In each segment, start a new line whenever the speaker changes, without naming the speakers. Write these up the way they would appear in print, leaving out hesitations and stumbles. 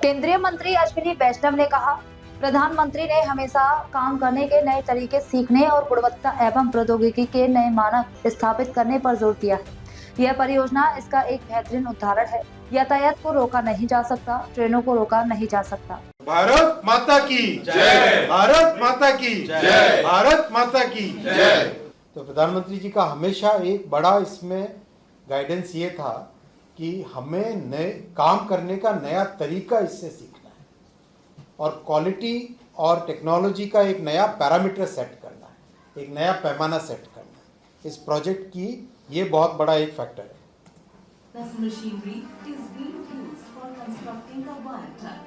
केंद्रीय मंत्री अश्विनी वैष्णव ने कहा, प्रधानमंत्री ने हमेशा काम करने के नए तरीके सीखने और गुणवत्ता एवं प्रौद्योगिकी के नए मानक स्थापित करने पर जोर दिया है। यह परियोजना इसका एक बेहतरीन उदाहरण है। यातायात को रोका नहीं जा सकता, ट्रेनों को रोका नहीं जा सकता।
भारत माता की जय, भारत माता की जय, भारत माता की जय।
तो प्रधानमंत्री जी का हमेशा एक बड़ा इसमें गाइडेंस ये था कि हमें नए काम करने का नया तरीका इससे सीखना है और क्वालिटी और टेक्नोलॉजी का एक नया पैरामीटर सेट करना है, एक नया पैमाना सेट करना है। इस प्रोजेक्ट की ये बहुत बड़ा एक फैक्टर है।
This machinery is being used for constructing the viaduct.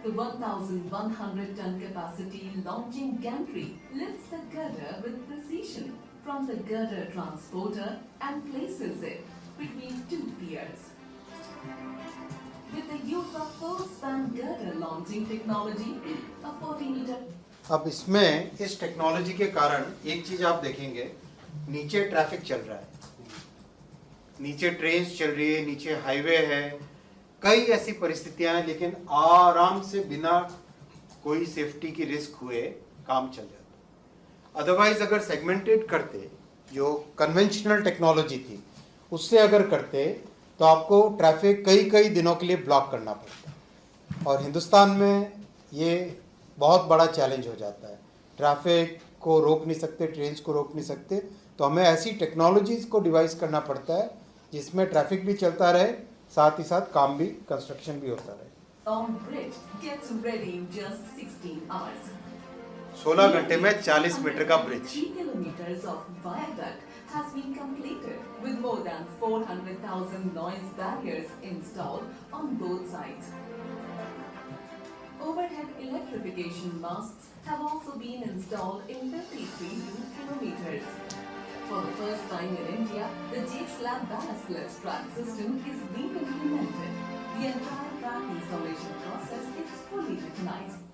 The 1,100-ton capacity launching gantry lifts the girder with precision from the girder transporter and places it between two piers. With the use of full-span girder launching technology, a 40-meter.
अब इसमें इस technology के कारण एक चीज आप देखेंगे, नीचे ट्रैफिक चल रहा है, नीचे ट्रेन चल रही है, नीचे हाईवे है, कई ऐसी परिस्थितियां हैं, लेकिन आराम से बिना कोई सेफ्टी की रिस्क हुए काम चल जाता। अदरवाइज अगर सेगमेंटेड करते, जो कन्वेंशनल टेक्नोलॉजी थी उससे अगर करते तो आपको ट्रैफिक कई दिनों के लिए ब्लॉक करना पड़ता और हिंदुस्तान में ये बहुत बड़ा चैलेंज हो जाता है। ट्रैफिक को रोक नहीं सकते, ट्रेन्स को रोक नहीं सकते, तो हमें ऐसी टेक्नोलॉजीज को डिवाइस करना पड़ता है जिसमें ट्रैफिक भी चलता रहे, साथ ही साथ काम भी, कंस्ट्रक्शन भी होता रहे। 16 घंटे में 40 मीटर का bridge.
3 kilometers of viaduct has been completed with more than 400,000 noise barriers installed on both sides. Overhead electrification masts have also been installed in 53 kilometers. For the first time in India, the J-slab ballastless track system is being implemented. The entire track installation process is fully mechanized.